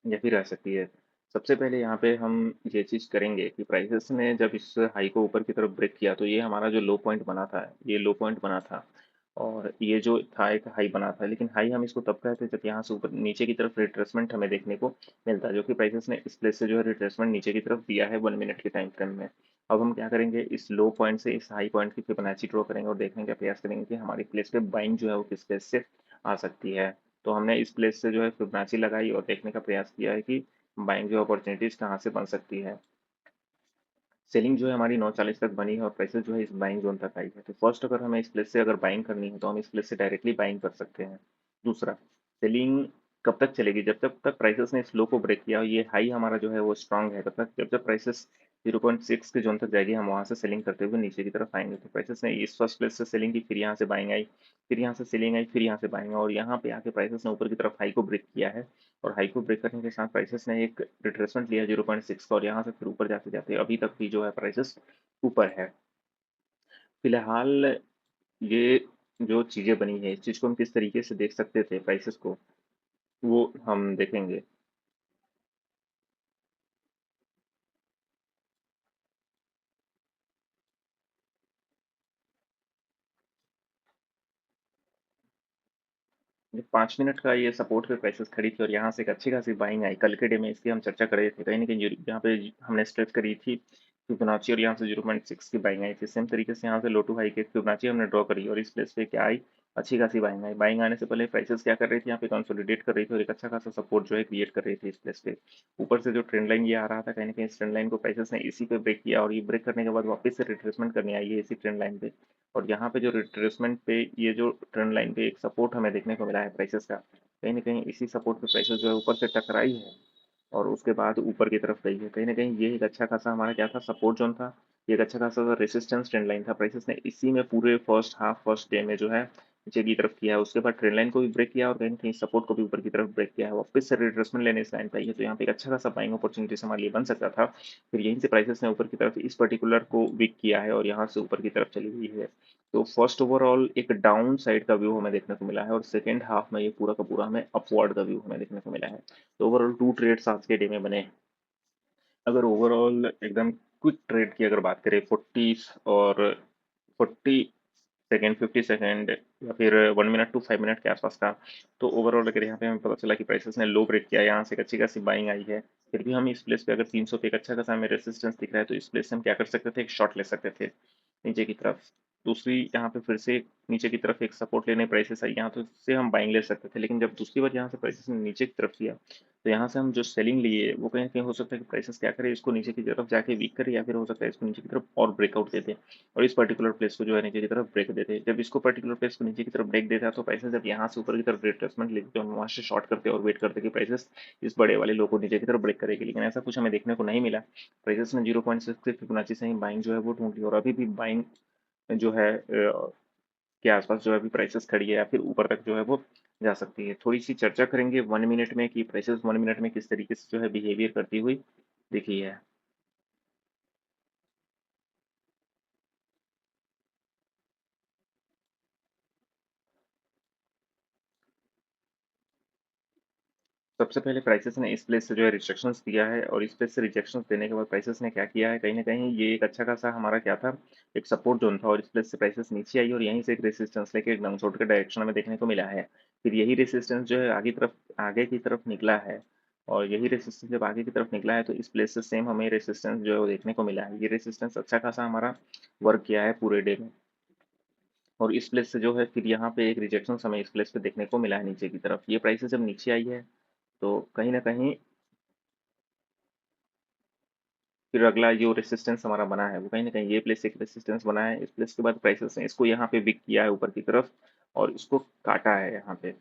या फिर रह सकती है। सबसे पहले यहाँ पे हम ये चीज़ करेंगे कि प्राइसेस ने जब इस हाई को ऊपर की तरफ ब्रेक किया तो ये हमारा जो लो पॉइंट बना था, ये लो पॉइंट बना था। और ये जो था एक हाई बना था, लेकिन हाई हम इसको तब कहते हैं जब यहाँ से ऊपर नीचे की तरफ रिट्रेसमेंट हमें देखने को मिलता है, जो कि प्राइसेस ने इस प्लेस से जो है रिट्रेसमेंट नीचे की तरफ दिया है 1 मिनट के टाइम फ्रेम में। अब हम क्या करेंगे, इस लो पॉइंट से इस हाई पॉइंट की फिबोनाची ड्रॉ करेंगे और देखने का प्रयास करेंगे कि हमारी प्लेस पे बाइंग जो है वो किस प्लेस से आ सकती है। तो हमने इस प्लेस से जो है फिबोनाची लगाई और देखने का प्रयास किया है कि बाइंग जो अपॉर्चुनिटीज कहाँ से बन सकती है। सेलिंग जो है हमारी 940 तक बनी है और प्राइसेस जो है इस बाइंग जोन तक आई है। तो फर्स्ट अगर हमें इस प्लेस से अगर बाइंग करनी है तो हम इस प्लेस से डायरेक्टली बाइंग कर सकते हैं। दूसरा, सेलिंग कब तक चलेगी, जब तक तक प्राइसेस ने इस लो को ब्रेक किया और ये हाई हमारा जो है वो स्ट्रांग है, तब तक जब जब प्राइसेस 0.6 के जोन तक जाएगी हम वहां से सेलिंग करते हुए नीचे की तरफ आएंगे। तो प्राइसेस ने इस फर्स्ट प्लेस से सेलिंग की, फिर यहाँ से बाइंग आई, फिर यहाँ से सेलिंग आई, फिर यहाँ से बाइंग, और यहाँ पे आके प्राइसेस ने ऊपर की तरफ हाई को ब्रेक किया है। और हाई को ब्रेक करने के साथ प्राइसेस ने एक रिट्रेसमेंट लिया 0.6 का, और यहाँ से फिर ऊपर जाते जाते अभी तक भी जो है प्राइसेस ऊपर है। फिलहाल ये जो चीज़ें बनी है इस चीज़ को हम किस तरीके से देख सकते थे प्राइसेस को, वो हम देखेंगे। ये 5 मिनट का ये सपोर्ट पे प्राइसेस खड़ी थी और यहाँ से एक अच्छी खासी बाइंग आई कल के डे में, इसकी हम चर्चा कर रहे थे। कहीं ना कहीं यहाँ पे हमने स्ट्रेच करी थी फिबोनाची और यहाँ से 0.6 की बाइंग आई थी। सेम तरीके से यहाँ से लो टू हाई की फिबोनाची हमने ड्रॉ करी और इस प्लेस पे क्या आई, अच्छी खासी बाइंग आई। बाइंग आने से पहले प्राइसेस क्या कर रही थी, यहाँ पे कंसोलिडेट कर रही थी और एक अच्छा खासा सपोर्ट जो है क्रिएट कर रही थी इस प्लेस पे। ऊपर से जो ट्रेंड लाइन ये आ रहा था, कहीं ना कहीं इस ट्रेंड लाइन को प्राइसेस ने इसी पे ब्रेक किया और ये ब्रेक करने के बाद वापस से रिट्रेसमेंट करने आई है इसी ट्रेंड लाइन पे। और यहाँ पे जो रिट्रेसमेंट पे ये जो ट्रेंड लाइन पे एक सपोर्ट हमें देखने को मिला है प्राइसेस का, कहीं ना कहीं इसी सपोर्ट पे प्राइसेस जो है ऊपर से टकराई है और उसके बाद ऊपर की तरफ गई है। कहीं ना कहीं ये एक अच्छा खासा हमारा क्या था, सपोर्ट जोन था। ये एक अच्छा खासा रेसिस्टेंस ट्रेंड लाइन था, प्राइसेस ने इसी में पूरे फर्स्ट डे में जो है नीचे की तरफ किया है। उसके बाद ट्रेंड लाइन को भी ब्रेक किया और कहीं ना कहीं सपोर्ट को भी ऊपर की तरफ ब्रेक किया है, वापस से रिट्रेसमेंट लेने इस लाइन पे आई है। तो यहाँ पे एक अच्छा खासा बाइंग अपॉर्चुनिटी हमारे लिए बन सकता था। फिर यहीं से प्राइसेस ने ऊपर की तरफ इस पर्टिकुलर को वीक किया है और यहाँ से ऊपर की तरफ चली गई है। तो फर्स्ट ओवरऑल एक डाउन साइड का व्यू हमें देखने को मिला है और सेकेंड हाफ में ये पूरा का पूरा हमें अपवर्ड का व्यू हमें देखने को मिला है। तो ओवरऑल 2 ट्रेड्स आज के डे में बने। अगर ओवरऑल एकदम क्विक ट्रेड की अगर बात करें 40 और 40 सेकंड, 50 सेकंड या फिर 1 मिनट टू 5 मिनट के आसपास का। तो ओवरऑल अगर यहाँ पे हमें पता चला कि प्राइसेस ने लो ब्रेक किया, यहाँ से एक अच्छी खासी बाइंग आई है, फिर भी हम इस प्लेस पे अगर 300 पे एक अच्छा खासा हमें रेजिस्टेंस दिख रहा है, तो इस प्लेस से हम क्या कर सकते थे, एक शॉट ले सकते थे नीचे की तरफ। दूसरी यहाँ पे फिर से नीचे की तरफ एक सपोर्ट लेने प्राइसेस आई, यहाँ तो इससे हम बाइंग ले सकते थे, लेकिन जब दूसरी बार यहाँ से प्राइसेस ने नीचे की तरफ किया, तो यहाँ से हम जो सेलिंग लिए वो कहीं ना कहीं हो सकता है कि प्राइसेस क्या करे, इसको नीचे की तरफ जाके वीक करे, या फिर हो सकता है इसको नीचे की तरफ और ब्रेकआउट देते और इस पर्टिकुलर प्लेस को जो है नीचे की तरफ ब्रेक देते। जब इसको पर्टिकुलर प्लेस को नीचे की तरफ ब्रेक देता है, तो प्राइसेस जब यहाँ से ऊपर की तरफ रिट्रेसमेंट लेते तो हम वहाँ से शॉर्ट करते और वेट करते कि प्राइसेस इस बड़े वाले लो को नीचे की तरफ ब्रेक करेगी, लेकिन ऐसा कुछ हमें देखने को नहीं मिला। प्राइसेस ने 0.6 के फिबोनाची से ही बाइंग जो है वो ढूंढ ली, और अभी भी बाइंग जो है के आसपास जो है अभी प्राइसेस खड़ी है, या फिर ऊपर तक जो है वो जा सकती है। थोड़ी सी चर्चा करेंगे 1 मिनट में कि प्राइसेस 1 मिनट में किस तरीके से जो है बिहेवियर करती हुई दिखी है। सबसे पहले प्राइसेस ने इस प्लेस से जो है रिजेक्शंस दिया है, और इस प्लेस से रिजेक्शंस देने के बाद प्राइसेस ने क्या किया है, कहीं ना कहीं ये एक अच्छा खासा हमारा क्या था, एक सपोर्ट जोन था, और इस प्लेस से प्राइसेस नीचे आई और यहीं से एक रेसिस्टेंस लेके एक डाउनसाइड के डायरेक्शन में देखने को मिला है। फिर यही रेसिस्टेंस जो है आगे की तरफ निकला है, और यही रेसिस्टेंस जब आगे की तरफ निकला है, तो इस प्लेस से सेम हमें रेसिस्टेंस जो है वो देखने को मिला है। ये रेसिस्टेंस अच्छा खासा हमारा वर्क किया है पूरे डे में, और इस प्लेस से जो है फिर यहाँ पे एक रिजेक्शन हमें इस प्लेस पे देखने को मिला है नीचे की तरफ। ये प्राइसेस जब नीचे आई है, तो कहीं ना कहीं फिर अगला जो रेसिस्टेंस हमारा बना है, वो कहीं ना कहीं ये प्लेस एक रेसिस्टेंस बना है। इस प्लेस के बाद प्राइसेस ने इसको यहाँ पे विक किया है ऊपर की तरफ, और इसको काटा है यहाँ पे।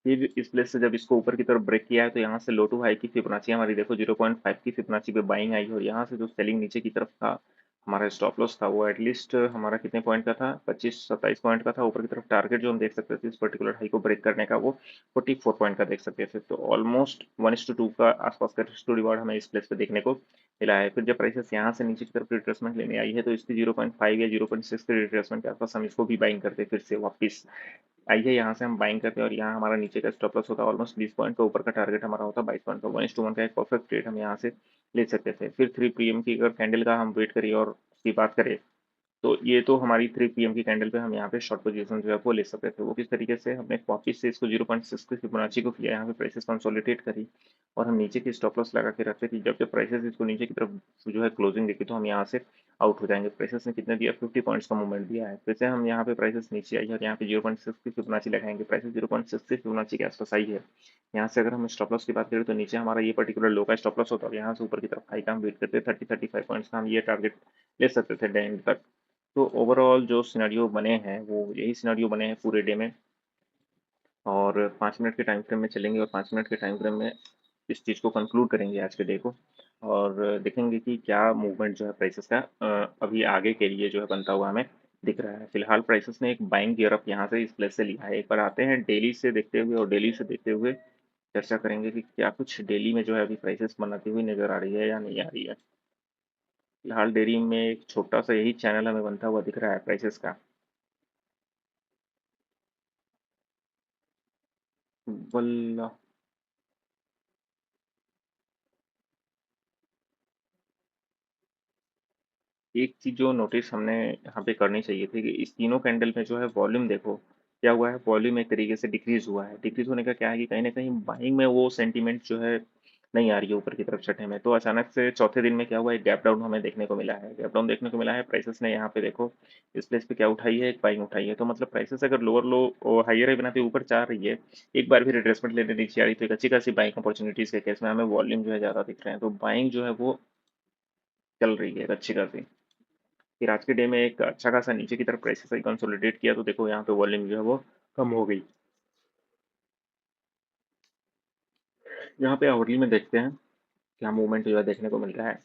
फिर इस प्लेस से जब इसको ऊपर की तरफ ब्रेक किया है, तो यहाँ से लो टू हाई की फिबोनाची हमारी देखो 0.5 की फिबोनाची पे बाइंग आई, और यहाँ से जो सेलिंग नीचे की तरफ था, हमारा स्टॉप लॉस था, वो एटलीस्ट हमारा कितने पॉइंट का था, 25-27 पॉइंट का था। ऊपर की तरफ टारगेट जो हम देख सकते थे इस पर्टिकुलर हाई को ब्रेक करने का, वो 44 पॉइंट का देख सकते थे। तो ऑलमोस्ट 1:2 का आसपास का रिस्क टू रिवार्ड हमें इस प्लेस पे देखने को मिला है। फिर जब प्राइसेस यहाँ से नीचे की तरफ रिट्रेसमेंट लेने आई है, तो इसकी 0.5 या 0.6 के रिट्रेसमेंट के आसपास हम इसको भी बाइंग करते फिर से वापस आई है। यहाँ से हम बाइंग करते हैं, और यहाँ हमारा नीचे का स्टॉप लॉस होता है ऑलमोस्ट 20 पॉइंट का, ऊपर का टारगेट हमारा होता है 22 पॉइंट का। 1:1 का एक परफेक्ट ट्रेड हम यहाँ से ले सकते थे। फिर 3 PM की अगर कैंडल का हम वेट करिए और उसकी बात करें, तो ये तो हमारी 3 PM की कैंडल पे हम यहाँ पे शॉर्ट पोजीशन जो है वो ले सकते थे। वो किस तरीके से हमने वापिस से इसको 0.6 की फिबोनाची को किया, यहाँ पे प्राइसेस कंसोलिडेट करी, और हम नीचे की स्टॉप लॉस लगा के रखते थे। जब जब प्राइसेस इसको नीचे की तरफ जो है क्लोजिंग देखी, तो हम यहाँ से आउट हो जाएंगे। प्राइसेस ने कितने दिया, 50 पॉइंट्स का मूवमेंट दिया है। फिर से हम यहाँ पे प्राइसेस नीचे आई है, और यहाँ पे 0.6 की फिबोनाची लगाएंगे। प्राइसेस 0.6 की फिबोनाची के आसपास आई है। यहाँ से अगर हम स्टॉप लॉस की बात करें, तो नीचे हमारा ये पर्टिकुलर लो का स्टॉप लॉस होता है, यहाँ से ऊपर की तरफ हाई का हम वेट करते 30-35 पॉइंट्स का हम ये टारगेट ले सकते थे डे एंड तक। तो ओवरऑल जो सिनेरियो बने हैं, वो यही सिनेरियो बने हैं पूरे डे में, और 5 मिनट के टाइम फ्रेम में चलेंगे, और 5 मिनट के टाइम फ्रेम में इस चीज़ को कंक्लूड करेंगे आज के डे को, और देखेंगे कि क्या मूवमेंट जो है प्राइसेस का अभी आगे के लिए जो है बनता हुआ हमें दिख रहा है। फिलहाल प्राइसेस ने एक बाइंग गियर अप यहाँ से इस प्लेस से लिया है। एक बार आते हैं डेली से देखते हुए, और डेली से देखते हुए चर्चा करेंगे कि क्या कुछ डेली में जो है अभी प्राइसेस बनाती हुई नजर आ रही है या नहीं आ रही है। फिलहाल डेली में एक छोटा सा यही चैनल हमें बनता हुआ दिख रहा है प्राइसेस का। वल्ला, एक चीज जो नोटिस हमने यहाँ पे करनी चाहिए थी कि इस तीनों कैंडल में जो है वॉल्यूम देखो क्या हुआ है, वॉल्यूम एक तरीके से डिक्रीज हुआ है। डिक्रीज होने का क्या है कि कहीं ना कहीं बाइंग में वो सेंटीमेंट जो है नहीं आ रही है ऊपर की तरफ छठे में। तो अचानक से चौथे दिन में क्या हुआ, एक गैप डाउन हमें देखने को मिला है। गैप डाउन देखने को मिला है, प्राइसेस ने यहाँ पे देखो इस प्लेस पे क्या उठाई है, एक बाइंग उठाई है। तो मतलब प्राइसेस अगर लोअर लो हाइयर है बनाते ऊपर जा रही है, एक बार भी रिट्रेसमेंट लेने नीचे आ रही, तो एक अच्छी खासी बाइंग अपॉर्चुनिटीज के केस में हमें वॉल्यूम जो है ज्यादा दिख रहे हैं। तो बाइंग जो है वो चल रही है एक अच्छी खासी। फिर आज के डे में एक अच्छा खासा नीचे की तरफ प्राइसेस आई कंसोलिडेट किया, तो देखो यहाँ पे वॉल्यूम जो है वो कम हो गई। यहाँ पे आवरली में देखते हैं क्या मूवमेंट जो है देखने को मिल रहा है।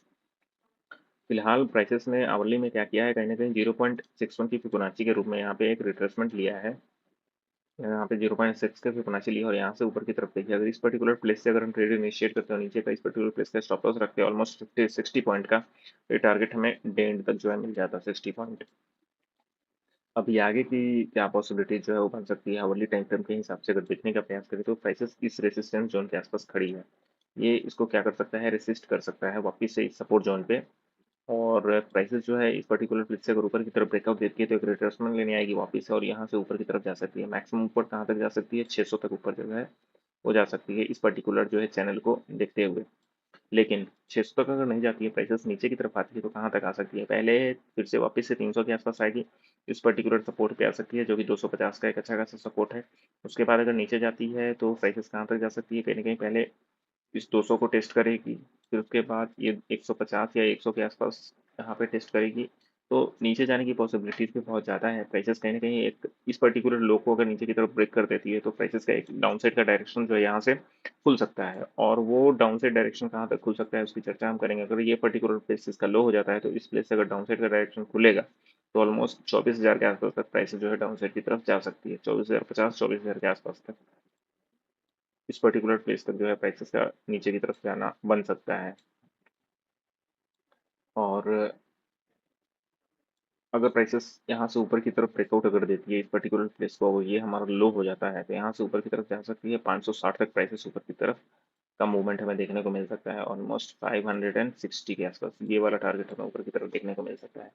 फिलहाल प्राइसेस ने आवरली में क्या किया है, कहीं ना कहीं 0.61 की फिबोनाची के रूप में यहाँ पे एक रिट्रेसमेंट लिया है। यहाँ पे 0.6 का फिबोनाची लिया, और यहाँ से ऊपर की तरफ देखिए, अगर इस पर्टिकुलर प्लेस से अगर हम ट्रेड इनिशिएट करते हैं नीचे का, इस पर्टिकुलर प्लेस का स्टॉप लॉस रखते हैं ऑलमोस्ट 50-60 पॉइंट का, तो ये टारगेट हमें डे एंड तक जो है मिल जाता है 60 पॉइंट। अभी आगे की क्या पॉसिबिलिटी जो है वो बन सकती है, आवरली टाइम फ्रेम के हिसाब से अगर देखने का प्रयास करें, तो प्राइसेस इस रेसिस्टेंस जोन के आसपास खड़ी है। ये इसको क्या कर सकता है, रेसिस्ट कर सकता है वापिस से इस सपोर्ट जोन पे, और प्राइसेस जो है इस पर्टिकुलर प्लेस से अगर ऊपर की तरफ ब्रेकआउट देती है तो एक रिट्रेसमेंट लेने आएगी वापस से, और यहाँ से ऊपर की तरफ जा सकती है। मैक्सिमम ऊपर कहाँ तक जा सकती है, 600 तक ऊपर जो है वो जा सकती है इस पर्टिकुलर जो है चैनल को देखते हुए। लेकिन 600 तक अगर नहीं जाती है, प्राइसेस नीचे की तरफ आती है, तो कहाँ तक आ सकती है, पहले फिर से वापस से 300 के आसपास आएगी, इस पर्टिकुलर सपोर्ट पे आ सकती है जो कि 250 का एक अच्छा खासा सपोर्ट है। उसके बाद अगर नीचे जाती है तो प्राइसेस कहाँ तक जा सकती है, कहीं ना कहीं पहले इस 200 को टेस्ट करेगी, फिर उसके बाद ये 150 या 100 के आसपास यहाँ पे टेस्ट करेगी। तो नीचे जाने की पॉसिबिलिटीज भी बहुत ज़्यादा है। प्राइसेस कहीं ना कहीं एक इस पर्टिकुलर लो को अगर नीचे की तरफ ब्रेक कर देती है तो प्राइसेस का एक डाउन साइड का डायरेक्शन जो है यहाँ से खुल सकता है, और वो डाउन साइड डायरेक्शन कहाँ तक खुल सकता है उसकी चर्चा हम करेंगे। अगर ये पर्टिकुलर प्लेस इसका लो हो जाता है तो इस प्लेस से अगर डाउन साइड का डायरेक्शन खुलेगा तो ऑलमोस्ट 24,000 के आसपास तक प्राइस जो है डाउन साइड की तरफ जा सकती है, 24,050 24,000 के आसपास तक इस पर्टिकुलर प्लेस तक जो है प्राइसेस का नीचे की तरफ जाना बन सकता है। और अगर प्राइसेस यहाँ से ऊपर की तरफ ब्रेकआउट अगर देती है इस पर्टिकुलर प्लेस को, ये हमारा लो हो जाता है, तो यहाँ से ऊपर की तरफ जा सकती है 560 तक प्राइसेस ऊपर की तरफ का मूवमेंट हमें देखने को मिल सकता है। ऑलमोस्ट 560 के आसपास ये वाला टारगेट हमें ऊपर की तरफ देखने को मिल सकता है।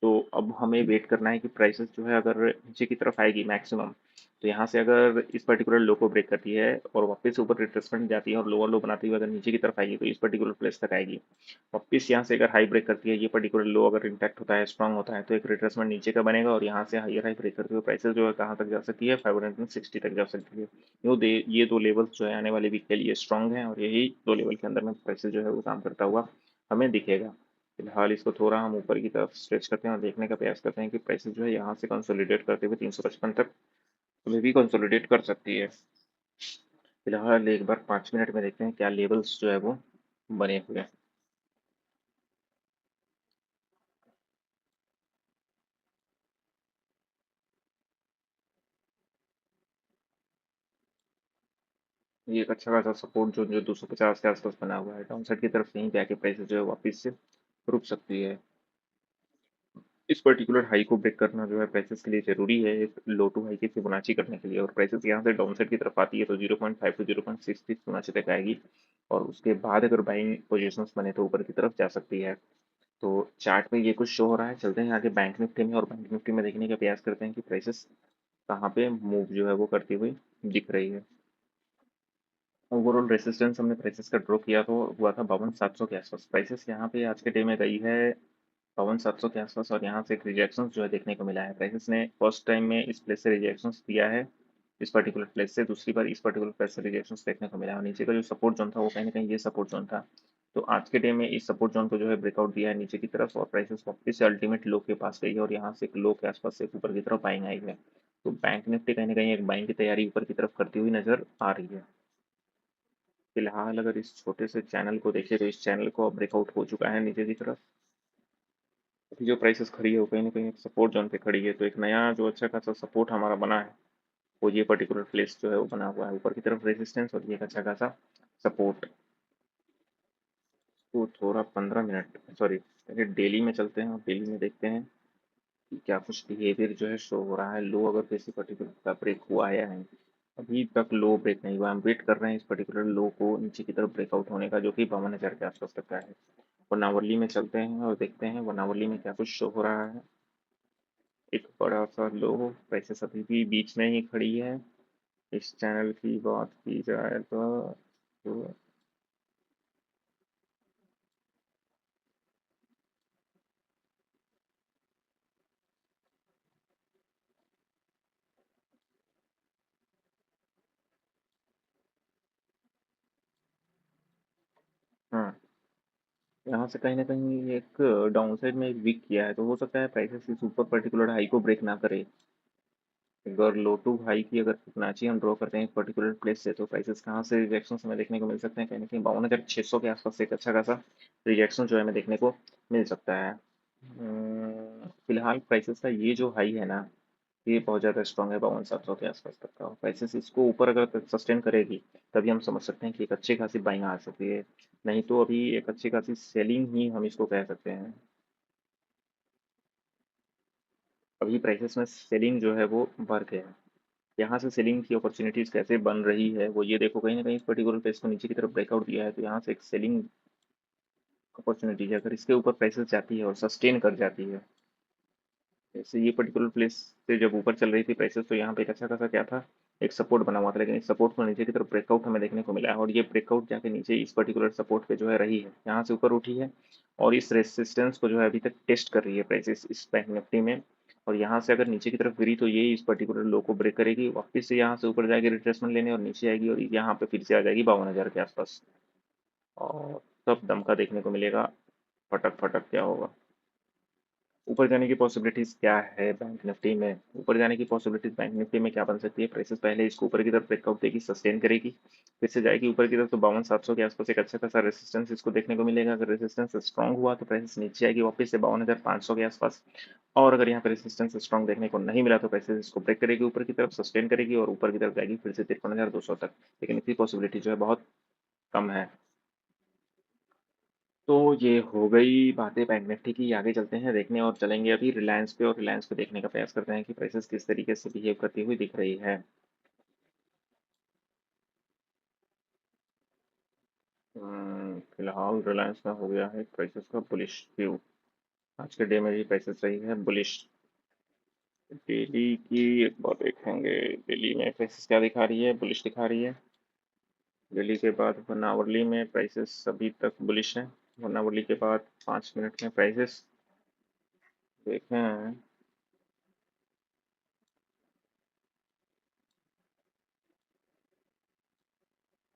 तो अब हमें वेट करना है कि प्राइसेस जो है अगर नीचे की तरफ आएगी मैक्सिमम, तो यहाँ से अगर इस पर्टिकुलर लो को ब्रेक करती है और वापस ऊपर रिट्रेसमेंट जाती है और लोअर लो बनाती हुई अगर नीचे की तरफ आएगी तो इस पर्टिकुलर प्लेस तक आएगी। वापस यहाँ से अगर हाई ब्रेक करती है, ये पर्टिकुलर लो अगर इंटैक्ट होता है, स्ट्रांग होता है, तो एक रिट्रेसमेंट नीचे का बनेगा और यहाँ से हाई ब्रेक करते हुए प्राइसेस जो है कहाँ तक जा सकती है, 560 तक जा सकती है। ये दो लेवल्स जो है आने वाले वीक के लिए स्ट्रांग हैं, और यही दो लेवल के अंदर में प्राइसेस जो है वो काम करता हुआ हमें दिखेगा। फिलहाल इसको थोड़ा हम ऊपर की तरफ स्ट्रेच करते हैं और देखने का प्रयास करते हैं कि प्राइसेस जो है यहाँ से कंसोलिडेट करते हुए 355 तक हमें भी कंसोलिडेट कर सकती है। फिलहाल एक बार 5 मिनट में देखते हैं क्या लेवल्स जो है वो बने हुए हैं। ये एक अच्छा खासा सपोर्ट जोन जो 250 के आसपास बना हुआ है, डाउन साइड की तरफ यहीं पे आके प्राइसेस जो है वापस से रुक सकती है। इस पर्टिकुलर हाई को ब्रेक करना जो है प्राइसेस के लिए जरूरी है एक लो टू हाई की फिबोनाची करने के लिए, और प्राइसेस यहाँ से डाउन साइड की तरफ आती है तो 0.5 टू 0.63 फिबोनाची तक आएगी, और उसके बाद अगर बाइंग पोजीशंस बने तो ऊपर की तरफ जा सकती है। तो चार्ट में ये कुछ शो हो रहा है, चलते हैं आगे बैंक निफ्टी में, और बैंक निफ्टी में देखने का प्रयास करते हैं कि प्राइसेस कहाँ पे मूव जो है वो करती हुई दिख रही है। ओवरऑल रेसिस्टेंस हमने प्राइसेस का ड्रॉ किया तो हुआ था 52,700 के आसपास। प्राइसेस यहाँ पे आज के डे में गई है 52,700 के आसपास, और यहाँ से एक रिजेक्शन जो है देखने को मिला है। प्राइसेस ने फर्स्ट टाइम में इस प्लेस से रिजेक्शन दिया है, इस पर्टिकुलर प्लेस से दूसरी बार इस पर्टिकुलर प्लेस से रिजेक्शन देखने को मिला है, और नीचे का जो सपोर्ट जोन था वो कहीं ना कहीं ये सपोर्ट जोन था। तो आज के डे में इस सपोर्ट जोन को जो है ब्रेकआउट दिया है नीचे की तरफ, और प्राइसेस वापस से अल्टीमेट लो के पास गई है, और यहाँ से एक लो के आसपास से ऊपर की तरफ बाइंग आई है। तो बैंक निफ्टी कहीं ना कहीं एक बाइंग की तैयारी ऊपर की तरफ करती हुई नजर आ रही है। फिलहाल अगर इस छोटे से चैनल को देखें तो इस चैनल को ब्रेकआउट हो चुका है नीचे की तरफ। अभी जो प्राइसेस खड़ी है वो कहीं ना कहीं एक सपोर्ट जोन पे खड़ी है, तो एक नया जो अच्छा खासा सपोर्ट हमारा बना है वो ये पर्टिकुलर प्लेस जो है वो बना हुआ है, ऊपर की तरफ रेजिस्टेंस और ये एक अच्छा खासा सपोर्ट। तो थोड़ा 15 मिनट सॉरी पहले डेली में चलते हैं और डेली में देखते हैं कि क्या कुछ बिहेवियर जो है शो हो रहा है। लो अगर किसी पर्टिकुलर का ब्रेक हुआ या नहीं, अभी तक लो ब्रेक नहीं हुआ, हम वेट कर रहे हैं इस पर्टिकुलर लो को नीचे की तरफ ब्रेकआउट होने का, जो कि 52,000 के आसपास तक का है। वनावली में चलते हैं और देखते हैं वनावली में क्या कुछ शो हो रहा है। एक बड़ा सा लो, प्राइसेस अभी भी बीच में ही खड़ी है। इस चैनल की बात की जाए तो हाँ, यहाँ से कहीं ना कहीं एक डाउन साइड में एक वीक किया है, तो हो सकता है प्राइसेस इस ऊपर पर्टिकुलर हाई को ब्रेक ना करे। अगर लो टू हाई की अगर फिबोनाची हम ड्रॉ करते हैं एक पर्टिकुलर प्लेस से, तो प्राइसेस कहाँ से रिजेक्शन हमें देखने को मिल सकते हैं, कहीं ना कहीं 52,600 के आसपास से एक अच्छा खासा रिजेक्शन जो है हमें देखने को मिल सकता है। फिलहाल प्राइसेस का ये जो हाई है ना, ये बहुत ज़्यादा स्ट्रॉन्ग है, 52,700 के आसपास तक का। प्राइसेस इसको ऊपर अगर सस्टेन करेगी तभी हम समझ सकते हैं कि एक अच्छी खासी बाइंग आ सकती है, नहीं तो अभी एक अच्छी खासी सेलिंग ही हम इसको कह सकते हैं। अभी प्राइसेस में सेलिंग जो है वो बढ़ गया है। यहाँ से सेलिंग की अपॉर्चुनिटीज कैसे बन रही है वो ये देखो, कहीं ना कहीं इस पर्टिकुलर प्लेस को नीचे की तरफ ब्रेकआउट दिया है तो यहाँ से एक सेलिंग अपॉर्चुनिटी है, अगर इसके ऊपर प्राइसेस जाती है और सस्टेन कर जाती है, जैसे ये पर्टिकुलर प्लेस से जब ऊपर चल रही थी प्राइसेस, तो यहाँ पे एक अच्छा खासा क्या था, एक सपोर्ट बना हुआ था, लेकिन इस सपोर्ट को नीचे की तरफ ब्रेकआउट हमें देखने को मिला है, और ये ब्रेकआउट जाके नीचे इस पर्टिकुलर सपोर्ट पे जो है रही है, यहाँ से ऊपर उठी है और इस रेसिस्टेंस को जो है अभी तक टेस्ट कर रही है प्राइसेस इस बैंक निफ्टी में। और यहाँ से अगर नीचे की तरफ गिरी तो ये इस पर्टिकुलर लो को ब्रेक करेगी, वापस से यहाँ से ऊपर जाएगी रिट्रेसमेंट लेने और नीचे आएगी और यहाँ पे फिर से आ जाएगी 52,000 के आसपास, और तब दमका देखने को मिलेगा। फटक फटक क्या होगा, ऊपर जाने की पॉसिबिलिटीज क्या है बैंक निफ्टी में, ऊपर जाने की पॉसिबिलिटीज बैंक निफ्टी में क्या बन सकती है, प्राइसेस पहले इसको ऊपर की तरफ ब्रेकआउट देगी, सस्टेन करेगी, फिर से जाएगी ऊपर की तरफ, तो 52,700 के आसपास एक अच्छा खासा रेजिस्टेंस इसको देखने को मिलेगा, अगर रेजिस्टेंस स्ट्रॉन्ग हुआ तो प्राइसेस नीचे आएगी वापस से 52,500 के आसपास, और अगर यहाँ पर रेजिस्टेंस स्ट्रॉन्ग देखने को नहीं मिला तो प्राइसेस इसको ब्रेक करेगी ऊपर की तरफ, सस्टेन करेगी और ऊपर की तरफ जाएगी फिर से 53,200 तक, लेकिन इसकी पॉसिबिलिटी जो है बहुत कम है। तो ये हो गई बातें बैंक निफ्टी की, आगे चलते हैं देखने और चलेंगे अभी रिलायंस पे, और रिलायंस पे देखने का प्रयास करते हैं कि प्राइसेस किस तरीके से बिहेव करती हुई दिख रही है। फिलहाल रिलायंस में हो गया है प्राइसेस का बुलिश व्यू, आज के डे में भी प्राइसेस रही है बुलिश। डेली की एक बार देखेंगे, डेली में प्राइसेस क्या दिखा रही है, बुलिश दिखा रही है। डेली के बाद 1 आवरली में प्राइसेस अभी तक बुलिश है, 1 आवरली के बाद 5 मिनट में प्राइसेस देखें।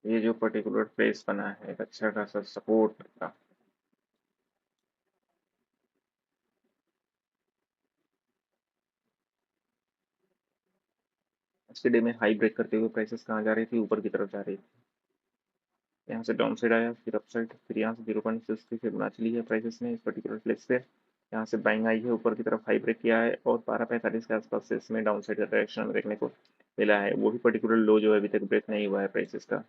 ये जो पर्टिकुलर प्लेस बना है एक अच्छा खासा सपोर्ट का, आज के डे में हाई ब्रेक करते हुए प्राइसेस कहाँ जा रही थी, ऊपर की तरफ जा रही थी, यहाँ से डाउन साइड आया, फिर अप साइड, फिर यहाँ से 0.6 की फिबोनाची ली है प्राइसेस ने इस पर्टिकुलर प्लेस पे, यहाँ से बाइंग आई है, ऊपर की तरफ हाई ब्रेक किया है और 12:45 के आसपास से इसमें डाउन साइड का डायरेक्शन देखने को मिला है, वो भी पर्टिकुलर लो जो है अभी तक ब्रेक नहीं हुआ है प्राइसेस का।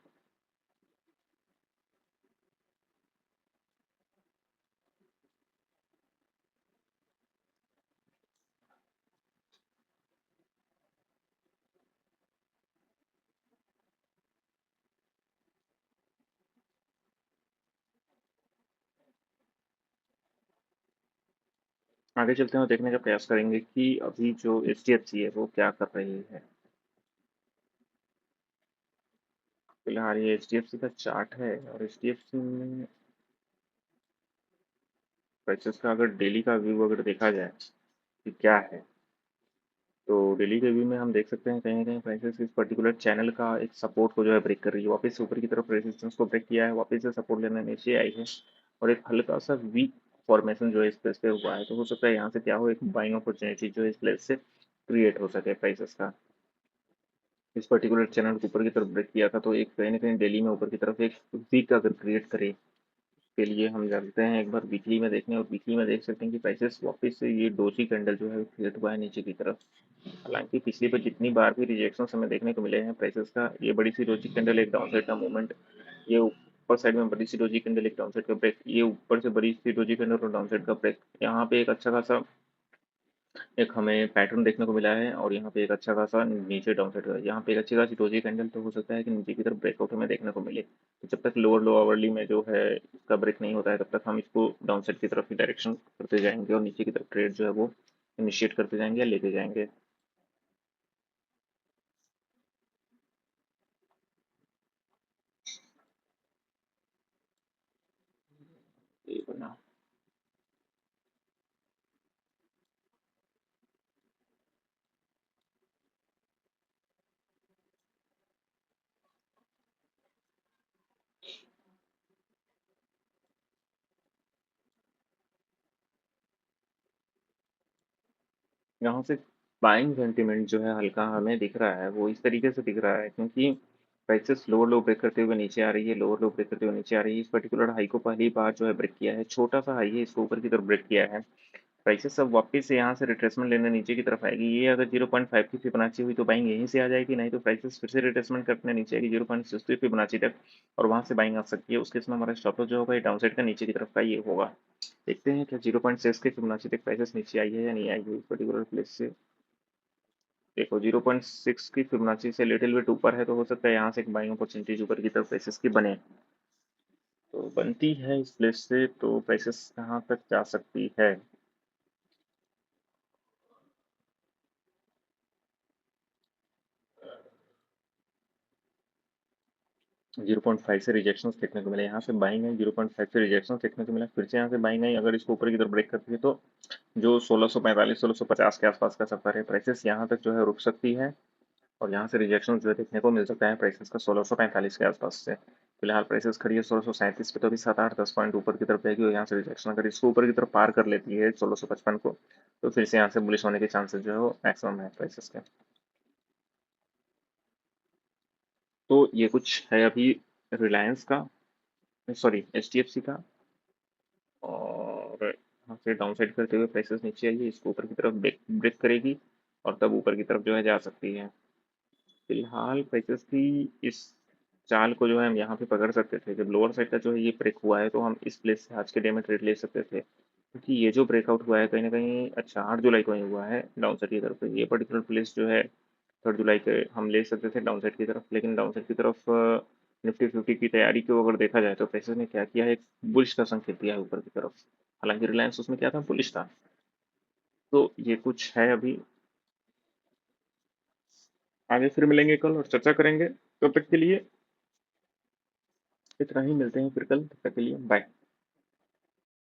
आगे चलते हैं और देखने का प्रयास करेंगे कि अभी जो HDFC है वो क्या कर रही है। फिलहाल ये HDFC का चार्ट है, और HDFC में प्राइसेस का अगर डेली का व्यू अगर देखा जाए कि क्या है, तो डेली के व्यू में हम देख सकते हैं कहीं ना कहीं प्राइसेस इस पर्टिकुलर चैनल का एक सपोर्ट को जो है ब्रेक कर रही है, वापस से ऊपर की तरफ रेजिस्टेंस को ब्रेक किया है, वापस से सपोर्ट लेने नीचे आई है, और एक हल्का सा वीक फॉर्मेशन जो है इस प्लेस पे हुआ है, तो हो सकता है यहाँ से क्या हो, एक बाइंग अपॉर्चुनिटी जो है इस प्लेस से क्रिएट हो सके प्राइसेस का। इस पर्टिकुलर चैनल को ऊपर की तरफ ब्रेक किया था, तो एक कहीं ना कहीं डेली में ऊपर की तरफ एक वीक अगर क्रिएट करे, के लिए हम चलते हैं एक बार वीकली में देखने, और वीकली में देख सकते हैं कि प्राइसेस वापस से ये डोजी कैंडल जो है क्रिएट हुआ है नीचे की तरफ। हालांकि पिछली बार जितनी बार भी रिजेक्शन हमें देखने को मिले हैं प्राइसेस का, ये बड़ी सी डोजी कैंडल एक डाउन साइड का मूवमेंट, ये ऊपर साइड में बड़ी सी डोजी कैंडल एक डाउन साइड का ब्रेक, ये ऊपर से बड़ी सी डोजी कैंडल और डाउन साइड का ब्रेक, यहाँ पे एक अच्छा खासा एक हमें पैटर्न देखने को मिला है, और यहाँ पे एक अच्छा खासा नीचे डाउन साइड का, यहाँ पे एक अच्छी खासी डोजी कैंडल, तो हो सकता है कि नीचे की तरफ ब्रेकआउट हमें देखने को मिले, तो जब तक लोअर लो आवरली में जो है इसका ब्रेक नहीं होता है तब तक हम इसको डाउन साइड की तरफ ही डायरेक्शन करते जाएंगे और नीचे की तरफ ट्रेड जो है वो इनिशिएट करते जाएंगे या लेते जाएंगे। ये बना, यहाँ से बाइंग सेंटीमेंट जो है हल्का हमें दिख रहा है, वो इस तरीके से दिख रहा है क्योंकि प्राइसेस लोअर लो ब्रेक करते हुए नीचे आ रही है, लोअर लो ब्रेक करते हुए नीचे आ रही है, इस पर्टिकुलर हाई को पहली बार जो है ब्रेक किया है, छोटा सा हाई है, इसको ऊपर की तरफ ब्रेक किया है, प्राइसेस अब वापस से यहाँ से रिट्रेसमेंट लेने नीचे की तरफ आएगी, ये अगर 0.5 की फिबोनाची हुई तो बाइंग यहीं से आ जाएगी, नहीं तो प्राइसेस फिर से रिट्रेसमेंट करने नीचे आएगी 0.6 की फिबोनाची तक, और वहां से बाइंग आ सकती है, उसके इसमें हमारा स्टॉप लॉस जो होगा ये डाउन साइड का नीचे की तरफ का ये होगा। देखते हैं क्या 0.6 की फिबोनाची तक प्राइसेस नीचे आई है या नहीं आई है इस पर्टिकुलर प्लेस से। देखो 0.6 की फिबोनाची से लिटिल बिट ऊपर है, तो हो सकता है यहाँ से एक बाइंग अपॉर्चुनिटीज ऊपर की तरफ प्राइसेस की बने। तो बनती है इस प्लेस से, तो प्राइसेस कहाँ तक जा सकती है? 0.5 से रिजेक्शंस देखने को मिले, यहाँ से बाइंग है, 0.5 से रिजेक्शंस देखने को मिला, फिर से यहाँ से बाइंग है। अगर इसको ऊपर की तरफ ब्रेक करती है तो जो 1645 1650 के आसपास का सफर है, प्राइसेस यहाँ तक जो है रुक सकती है। और यहाँ से रिजेक्शन जो है देखने को मिल सकता है प्राइसेस का 1645 के आसपास से। फिलहाल प्राइसेस खड़ी है 1637 पे, तो अभी 7-8-10 पॉइंट ऊपर की तरफ जाएगी। और यहाँ से रिजेक्शन अगर इसको ऊपर की तरफ पार कर लेती है 1655 को, तो फिर से यहाँ से बुलिश होने के चांसेस जो है वो मैक्सिमम है प्राइसेस के। तो ये कुछ है अभी रिलायंस का, सॉरी HDFC का। और यहाँ से डाउन साइड करते हुए प्राइसेस नीचे आइए, इसको ऊपर की तरफ ब्रेक ब्रेक करेगी और तब ऊपर की तरफ जो है जा सकती है। फिलहाल प्राइसेस की इस चाल को जो है हम यहाँ पे पकड़ सकते थे। जब लोअर साइड का जो है ये ब्रेक हुआ है, तो हम इस प्लेस से आज के डे में ट्रेड ले सकते थे, क्योंकि ये जो ब्रेकआउट हुआ है कहीं ना कहीं, अच्छा 8 जुलाई को ही हुआ है डाउन साइड की तरफ। तो ये पर्टिकुलर प्लेस जो है 3 जुलाई के हम ले सकते थे डाउन साइड की तरफ। लेकिन डाउन साइड की तरफ निफ्टी 50 की तैयारी को अगर देखा जाए, तो पैसे ने क्या किया है, एक बुलिश का संकेत दिया है ऊपर की तरफ। हालांकि रिलायंस उसमें क्या था, बुलिश था। तो ये कुछ है अभी। आगे फिर मिलेंगे कल और चर्चा करेंगे। तब तक के लिए इतना ही, मिलते हैं फिर कल। तब तक के लिए बाय।